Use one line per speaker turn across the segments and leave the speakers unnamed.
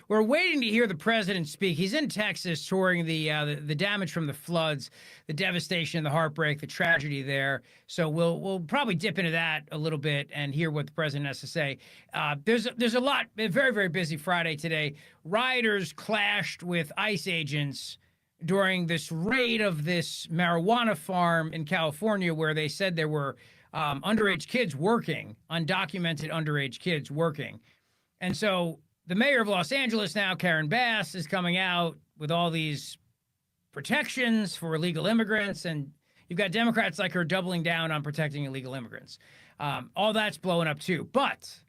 we're waiting to hear the president speak. He's in Texas touring the damage from the floods, the devastation, the heartbreak, the tragedy there. So we'll probably dip into that a little bit and hear what the president has to say. There's a lot. A very, very busy Friday today. Rioters clashed with ICE agents during this raid of this marijuana farm in California, where they said there were underage kids working, undocumented underage kids working. And so the mayor of Los Angeles now, Karen Bass, is coming out with all these protections for illegal immigrants. And you've got Democrats like her doubling down on protecting illegal immigrants. All that's blowing up too. But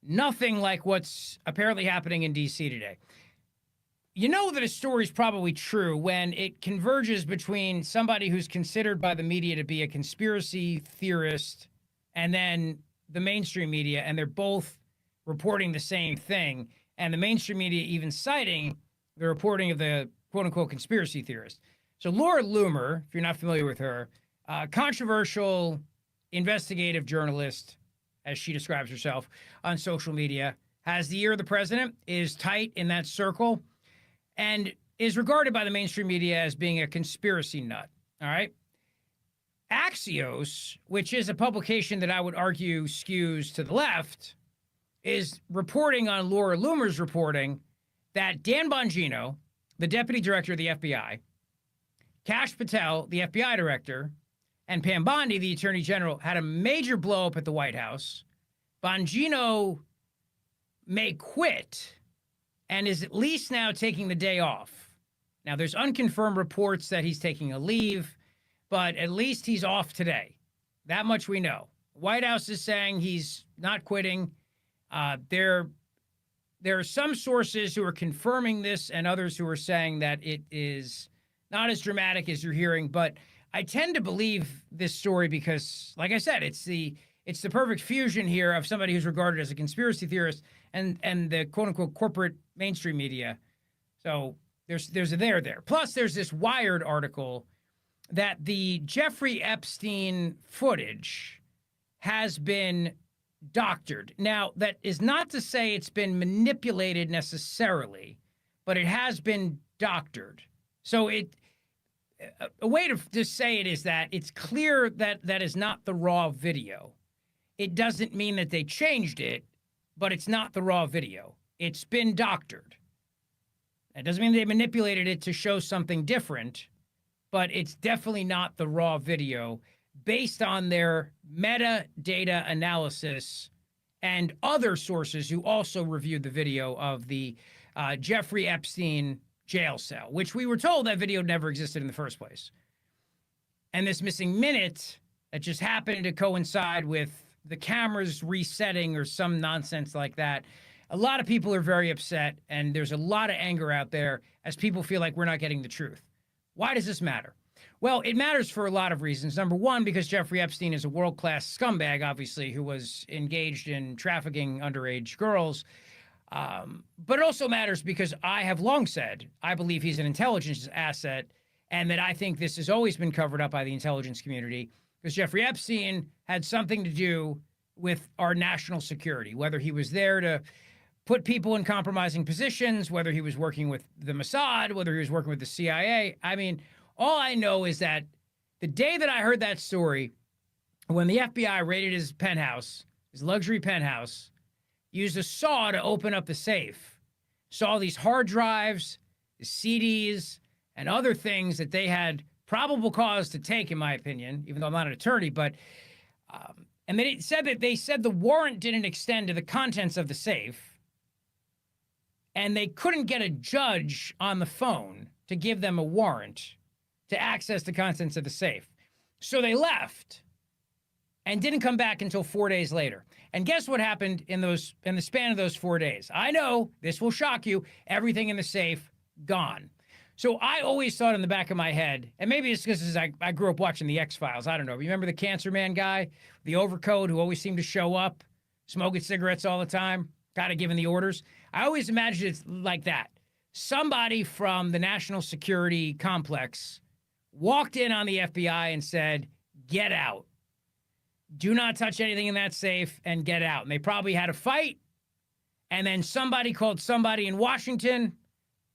nothing like what's apparently happening in D.C. today. You know that a story is probably true when it converges between somebody who's considered by the media to be a conspiracy theorist and then the mainstream media, and they're both reporting the same thing, and the mainstream media even citing the reporting of the quote-unquote conspiracy theorist. So Laura Loomer, if you're not familiar with her, controversial investigative journalist, as she describes herself on social media, has the ear of the president, is tight in that circle, and is regarded by the mainstream media as being a conspiracy nut, all right? Axios, which is a publication that I would argue skews to the left, is reporting on Laura Loomer's reporting that Dan Bongino, the deputy director of the FBI, Kash Patel, the FBI director, and Pam Bondi, the attorney general, had a major blow-up at the White House. Bongino may quit and is at least now taking the day off. Now, there's unconfirmed reports that he's taking a leave, but at least he's off today. That much we know. White House is saying he's not quitting. There are some sources who are confirming this and others who are saying that it is not as dramatic as you're hearing. But I tend to believe this story because, like I said, it's the perfect fusion here of somebody who's regarded as a conspiracy theorist and the quote unquote corporate mainstream media. So there's a there. Plus, there's this Wired article that the Jeffrey Epstein footage has been doctored. Now, that is not to say it's been manipulated necessarily, but it has been doctored. So a way to say it is that it's clear that that is not the raw video. It doesn't mean that they changed it, but it's not the raw video. It's been doctored. That doesn't mean they manipulated it to show something different, but it's definitely not the raw video based on their metadata analysis and other sources who also reviewed the video of the Jeffrey Epstein jail cell, which we were told that video never existed in the first place. And this missing minute that just happened to coincide with the cameras resetting or some nonsense like that. A lot of people are very upset, and there's a lot of anger out there as people feel like we're not getting the truth. Why does this matter? Well, it matters for a lot of reasons. Number one, because Jeffrey Epstein is a world-class scumbag, obviously, who was engaged in trafficking underage girls. But it also matters because I have long said I believe he's an intelligence asset, and that I think this has always been covered up by the intelligence community, because Jeffrey Epstein had something to do with our national security, whether he was there to put people in compromising positions, whether he was working with the Mossad, whether he was working with the CIA. I mean, all I know is that the day that I heard that story, when the FBI raided his penthouse, his luxury penthouse, used a saw to open up the safe, saw these hard drives, the CDs, and other things that they had probable cause to take, in my opinion, even though I'm not an attorney, but and they said the warrant didn't extend to the contents of the safe, and they couldn't get a judge on the phone to give them a warrant to access the contents of the safe. So they left and didn't come back until 4 days later. And guess what happened in the span of those 4 days? I know this will shock you. Everything in the safe gone. So I always thought in the back of my head, and maybe it's because I grew up watching the X-Files. I don't know. Remember the Cancer Man guy, the overcoat who always seemed to show up, smoking cigarettes all the time, kind of giving the orders? I always imagined it like that. Somebody from the national security complex walked in on the FBI and said, "Get out. Do not touch anything in that safe and get out." And they probably had a fight, And then somebody called somebody in Washington,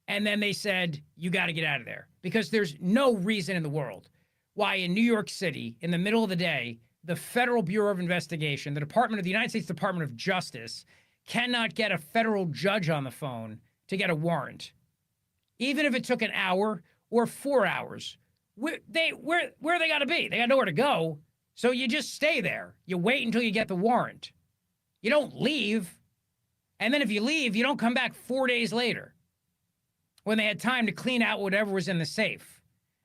and then they said, you got to get out of there. Because there's no reason in the world why in New York City, in the middle of the day, the Federal Bureau of Investigation, the United States Department of Justice, cannot get a federal judge on the phone to get a warrant. Even if it took an hour or 4 hours, where they got to be? They got nowhere to go. So you just stay there. You wait until you get the warrant. You don't leave. And then if you leave, you don't come back 4 days later when they had time to clean out whatever was in the safe.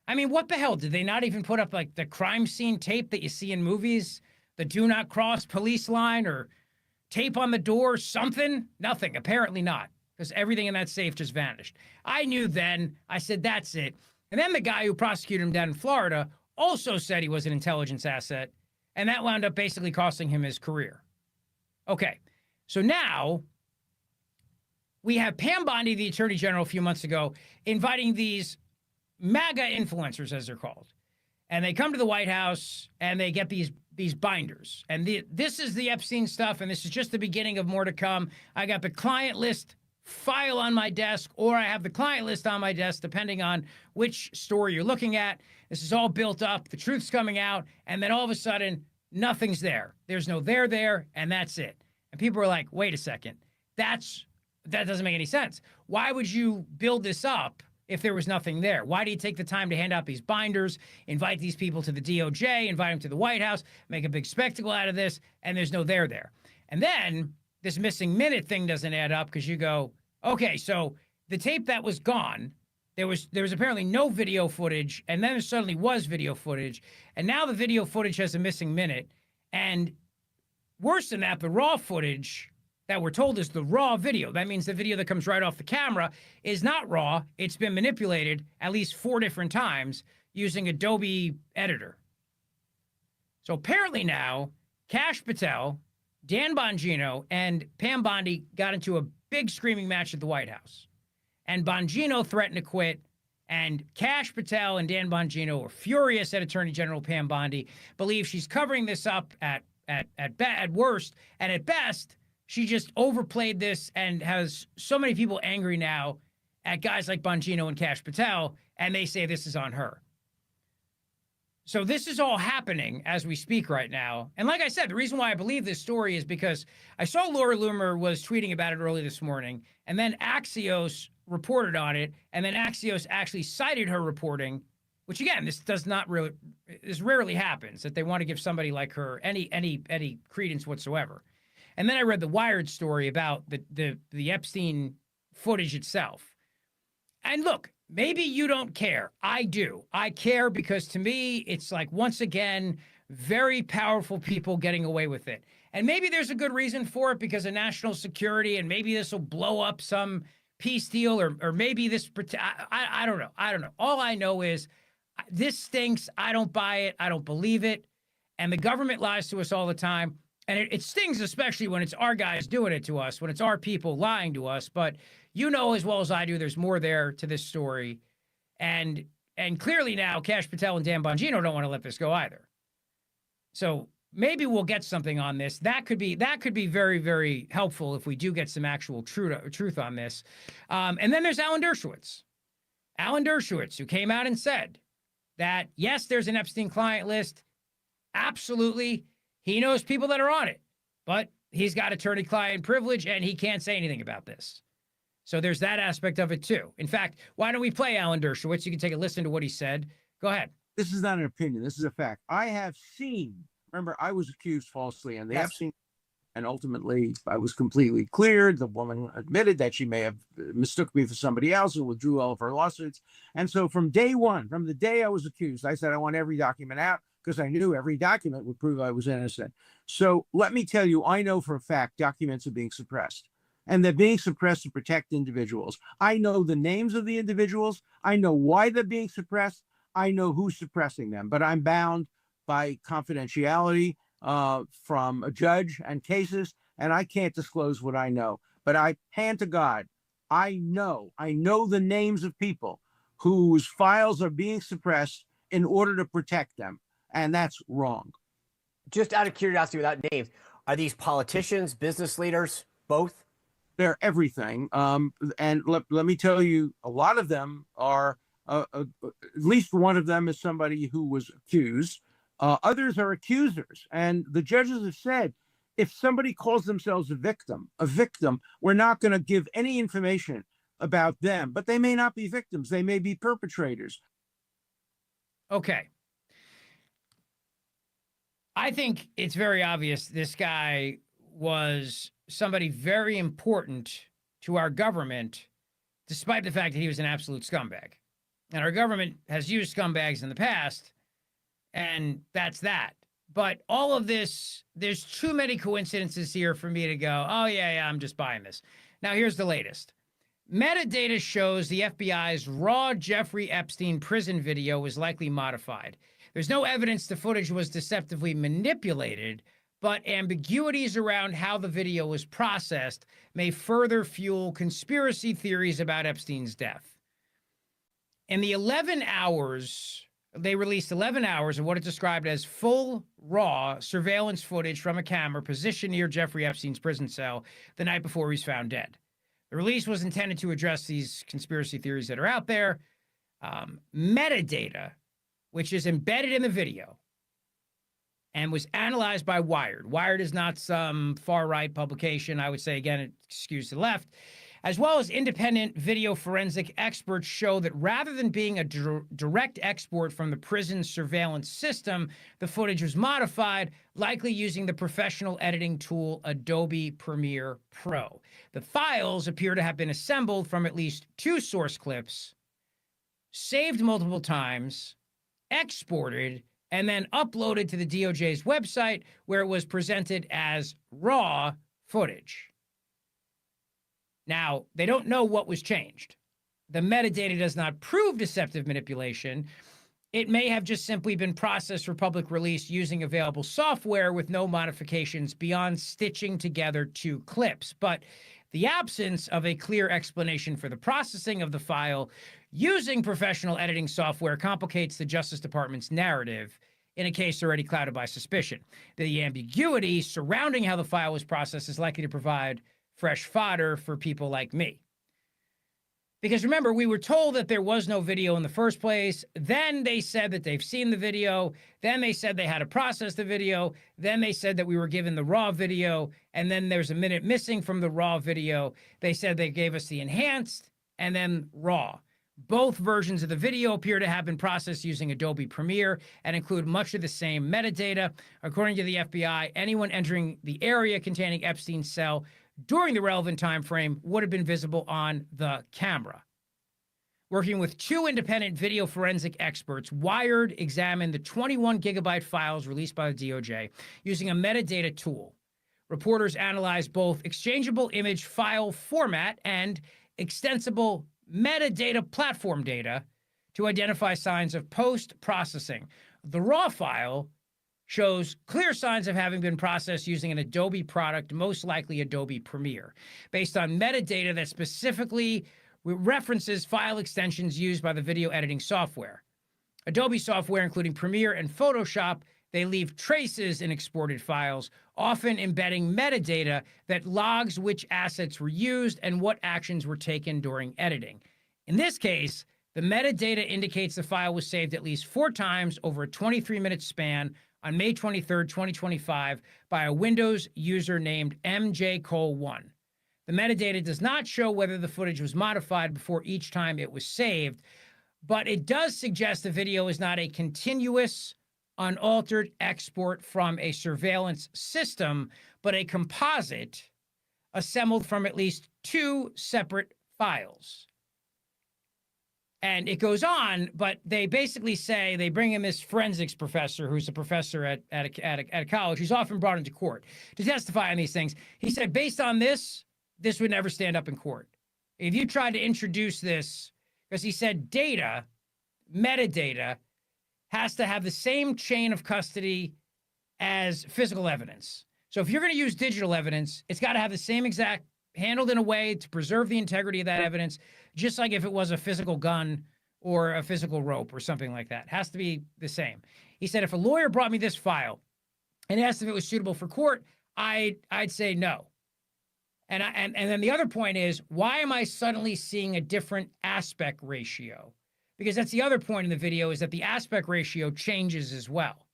I mean, what the hell? Did they not even put up like the crime scene tape that you see in movies? The do not cross police line or tape on the door, something? Nothing. Apparently not, because everything in that safe just vanished. I knew then. I said, that's it. And then the guy who prosecuted him down in Florida also said he was an intelligence asset, and that wound up basically costing him his career. Okay, so now we have Pam Bondi, the Attorney General, a few months ago, inviting these MAGA influencers, as they're called. And they come to the White House, and they get these binders. And this is the Epstein stuff, and this is just the beginning of more to come. I got the client list file on my desk, or I have the client list on my desk, depending on which story you're looking at. This is all built up. The truth's coming out, and then all of a sudden, nothing's there. There's no there, and that's it. And people are like, wait a second. That doesn't make any sense. Why would you build this up if there was nothing there? Why do you take the time to hand out these binders, invite these people to the DOJ, invite them to the White House, make a big spectacle out of this, and there's no there? And then this missing minute thing doesn't add up because you go, okay, so the tape that was gone, there was apparently no video footage, and then there suddenly was video footage, and now the video footage has a missing minute, and worse than that, the raw footage that we're told is the raw video. That means the video that comes right off the camera is not raw. It's been manipulated at least 4 different times using Adobe Editor. So apparently now, Kash Patel, Dan Bongino, and Pam Bondi got into a big screaming match at the White House. And Bongino threatened to quit, and Kash Patel and Dan Bongino were furious at Attorney General Pam Bondi, believe she's covering this up at worst, and at best, she just overplayed this and has so many people angry now at guys like Bongino and Kash Patel, and they say this is on her. So this is all happening as we speak right now. And like I said, the reason why I believe this story is because I saw Laura Loomer was tweeting about it early this morning, and then Axios reported on it, and then Axios actually cited her reporting, which again, this rarely happens, that they want to give somebody like her any credence whatsoever. And then I read the Wired story about the Epstein footage itself. And look, maybe you don't care. I do. I care because to me, it's like, once again, very powerful people getting away with it. And maybe there's a good reason for it because of national security, and maybe this will blow up some peace deal, or maybe this, I don't know. I don't know. All I know is this stinks. I don't buy it. I don't believe it. And the government lies to us all the time. And it stings, especially when it's our guys doing it to us, when it's our people lying to us. But you know as well as I do, there's more there to this story. And clearly now, Kash Patel and Dan Bongino don't want to let this go either. So maybe we'll get something on this. That could be very, very helpful if we do get some actual truth on this. And then there's Alan Dershowitz. Alan Dershowitz, who came out and said that, yes, there's an Epstein client list. Absolutely. He knows people that are on it, but he's got attorney-client privilege, and he can't say anything about this. So there's that aspect of it, too. In fact, why don't we play Alan Dershowitz? You can take a listen to what he said. Go ahead.
This is not an opinion. This is a fact. I have seen, remember, I was accused falsely, and they have seen, and ultimately I was completely cleared. The woman admitted that she may have mistook me for somebody else and withdrew all of her lawsuits. And so from day one, from the day I was accused, I said I want every document out, because I knew every document would prove I was innocent. So let me tell you, I know for a fact documents are being suppressed, and they're being suppressed to protect individuals. I know the names of the individuals. I know why they're being suppressed. I know who's suppressing them, but I'm bound by confidentiality from a judge and cases, and I can't disclose what I know. But I hand to God, I know the names of people whose files are being suppressed in order to protect them. And that's wrong.
Just out of curiosity, without names, are these politicians, business leaders, both?
They're everything. And let me tell you, a lot of them are, at least one of them is somebody who was accused. Others are accusers. And the judges have said, if somebody calls themselves a victim, we're not going to give any information about them, but they may not be victims. They may be perpetrators.
Okay. I think it's very obvious this guy was somebody very important to our government, despite the fact that he was an absolute scumbag. And our government has used scumbags in the past, and that's that. But all of this, there's too many coincidences here for me to go, oh, yeah, I'm just buying this. Now, here's the latest. Metadata shows the FBI's raw Jeffrey Epstein prison video was likely modified. There's no evidence the footage was deceptively manipulated, but ambiguities around how the video was processed may further fuel conspiracy theories about Epstein's death. In the 11 hours, they released 11 hours of what is described as full, raw surveillance footage from a camera positioned near Jeffrey Epstein's prison cell the night before he was found dead. The release was intended to address these conspiracy theories that are out there. Metadata, which is embedded in the video and was analyzed by Wired. Wired is not some far-right publication. I would say, again, it skews to the left. As well as independent video forensic experts show that rather than being a direct export from the prison surveillance system, the footage was modified, likely using the professional editing tool Adobe Premiere Pro. The files appear to have been assembled from at least 2 source clips, saved multiple times, exported, and then uploaded to the DOJ's website, where it was presented as raw footage. Now, they don't know what was changed. The metadata does not prove deceptive manipulation. It may have just simply been processed for public release using available software with no modifications beyond stitching together 2 clips. But the absence of a clear explanation for the processing of the file using professional editing software complicates the Justice Department's narrative in a case already clouded by suspicion. The ambiguity surrounding how the file was processed is likely to provide fresh fodder for people like me. Because remember, we were told that there was no video in the first place. Then they said that they've seen the video. Then they said they had to process the video. Then they said that we were given the raw video. And then there's a minute missing from the raw video. They said they gave us the enhanced and then raw. Both versions of the video appear to have been processed using Adobe Premiere and include much of the same metadata. According to the FBI, anyone entering the area containing Epstein's cell during the relevant time frame would have been visible on the camera. Working with 2 independent video forensic experts, Wired examined the 21 gigabyte files released by the DOJ using a metadata tool. Reporters analyzed both exchangeable image file format and extensible metadata platform data to identify signs of post-processing. The raw file shows clear signs of having been processed using an Adobe product, most likely Adobe Premiere, based on metadata that specifically references file extensions used by the video editing software. Adobe software, including Premiere and Photoshop, they leave traces in exported files, often embedding metadata that logs which assets were used and what actions were taken during editing. In this case, the metadata indicates the file was saved at least 4 times over a 23-minute span on May 23, 2025, by a Windows user named MJCole1. The metadata does not show whether the footage was modified before each time it was saved, but it does suggest the video is not a continuous, unaltered export from a surveillance system, but a composite assembled from at least 2 separate files. And it goes on, but they basically say, they bring in this forensics professor who's a professor at a college. He's often brought into court to testify on these things. He said, based on this would never stand up in court. If you tried to introduce this, because he said data, metadata, has to have the same chain of custody as physical evidence. So if you're going to use digital evidence, it's got to have the same exact, handled in a way to preserve the integrity of that evidence, just like if it was a physical gun or a physical rope or something like that. It has to be the same. He said, if a lawyer brought me this file and asked if it was suitable for court, I'd say no. And then the other point is, why am I suddenly seeing a different aspect ratio? Because that's the other point in the video, is that the aspect ratio changes as well.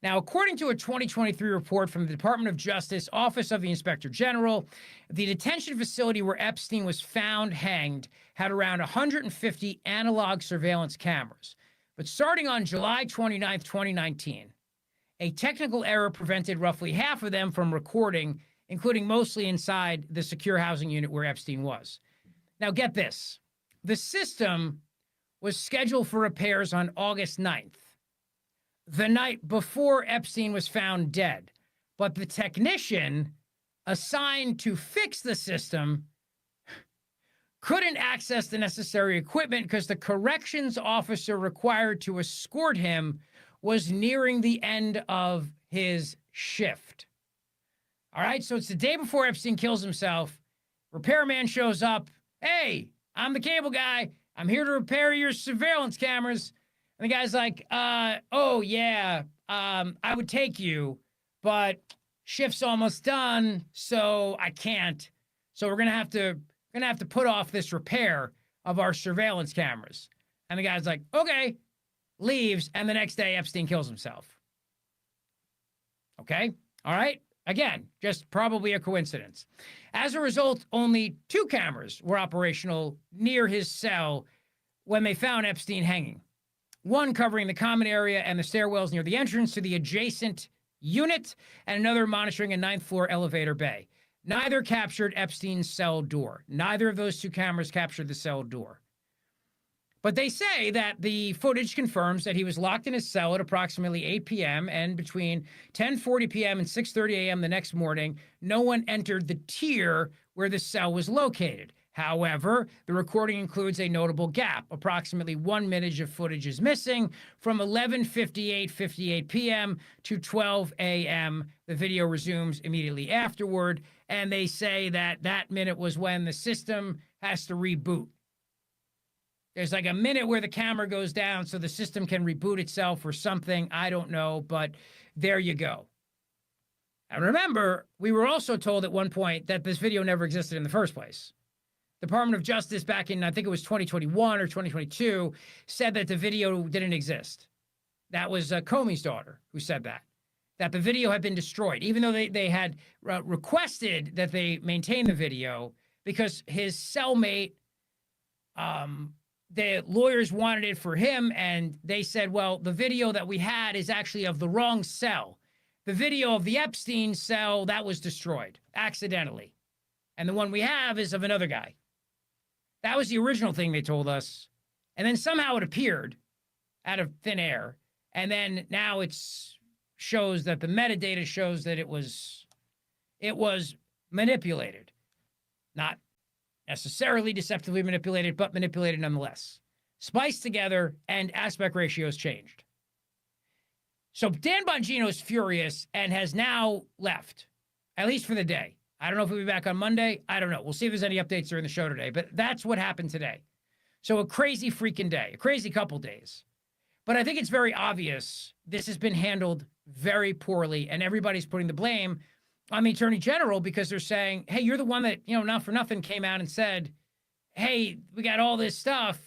Now, according to a 2023 report from the Department of Justice, Office of the Inspector General, the detention facility where Epstein was found hanged had around 150 analog surveillance cameras. But starting on July 29, 2019, a technical error prevented roughly half of them from recording, including mostly inside the secure housing unit where Epstein was. Now, get this. The system was scheduled for repairs on August 9th, the night before Epstein was found dead. But the technician assigned to fix the system couldn't access the necessary equipment because the corrections officer required to escort him was nearing the end of his shift. All right, so it's the day before Epstein kills himself. Repairman shows up. Hey, I'm the cable guy. I'm here to repair your surveillance cameras. And the guy's like, oh, yeah, I would take you, but shift's almost done, so I can't. So we're gonna have to put off this repair of our surveillance cameras. And the guy's like, okay, leaves, and the next day Epstein kills himself. Okay, all right. Again, just probably a coincidence. As a result, only 2 cameras were operational near his cell when they found Epstein hanging. One covering the common area and the stairwells near the entrance to the adjacent unit, and another monitoring a 9th floor elevator bay. Neither captured Epstein's cell door. Neither of those 2 cameras captured the cell door. But they say that the footage confirms that he was locked in his cell at approximately 8 p.m. and between 10:40 p.m. and 6:30 a.m. the next morning, no one entered the tier where the cell was located. However, the recording includes a notable gap. Approximately 1 minute of footage is missing from 11:58 p.m. to 12 a.m. The video resumes immediately afterward, and they say that that minute was when the system has to reboot. There's like a minute where the camera goes down so the system can reboot itself or something. I don't know, but there you go. And remember, we were also told at one point that this video never existed in the first place. Department of Justice back in, I think it was 2021 or 2022, said that the video didn't exist. That was Comey's daughter who said that the video had been destroyed, even though they had requested that they maintain the video because his cellmate, the lawyers wanted it for him, and they said, well, the video that we had is actually of the wrong cell. The video of the Epstein cell, that was destroyed accidentally. And the one we have is of another guy. That was the original thing they told us. And then somehow it appeared out of thin air. And then now it's shows that the metadata shows that it was manipulated. Not necessarily deceptively manipulated, but manipulated nonetheless. Spliced together, and aspect ratios changed. So Dan Bongino is furious and has now left, at least for the day. I don't know if he'll be back on Monday. I don't know. We'll see if there's any updates during the show today, but that's what happened today. So a crazy freaking day, a crazy couple days. But I think it's very obvious this has been handled very poorly, and everybody's putting the blame on the Attorney General because they're saying, hey, you're the one that, not for nothing came out and said, hey, we got all this stuff.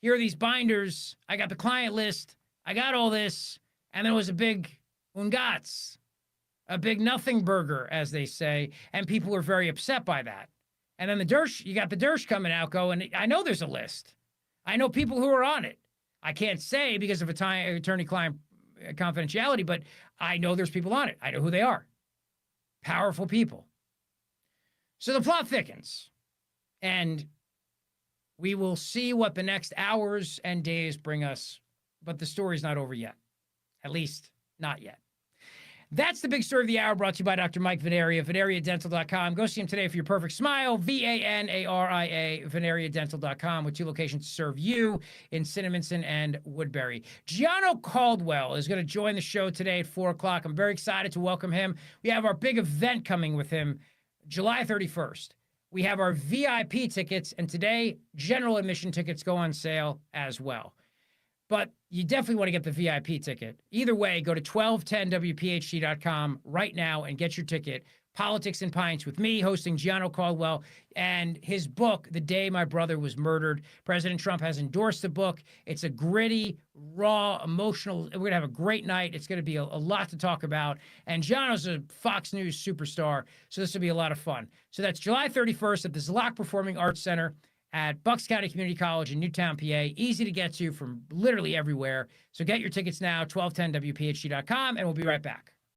Here are these binders. I got the client list. I got all this. And there was a big ungats, a big nothing burger, as they say. And people were very upset by that. And then you got the Dersh coming out going, I know there's a list. I know people who are on it. I can't say because of attorney-client confidentiality, but I know there's people on it. I know who they are. Powerful people. So the plot thickens, and we will see what the next hours and days bring us, but the story's not over yet. At least, not yet. That's the big story of the hour, brought to you by Dr. Mike Venaria, VenariaDental.com. Go see him today for your perfect smile, VANARIA, VenariaDental.com, with 2 locations to serve you in Cinnaminson and Woodbury. Gianno Caldwell is going to join the show today at 4 o'clock. I'm very excited to welcome him. We have our big event coming with him, July 31st. We have our VIP tickets, and today, general admission tickets go on sale as well. But you definitely want to get the VIP ticket. Either way, go to 1210WPHT.com right now and get your ticket. Politics and Pints with me, hosting Gianno Caldwell, and his book, The Day My Brother Was Murdered. President Trump has endorsed the book. It's a gritty, raw, emotional. We're going to have a great night. It's going to be a lot to talk about. And Gianno's a Fox News superstar, so this will be a lot of fun. So that's July 31st at the Zlock Performing Arts Center at Bucks County Community College in Newtown, PA. Easy to get to from literally everywhere. So get your tickets now, 1210wphd.com, and we'll be right back.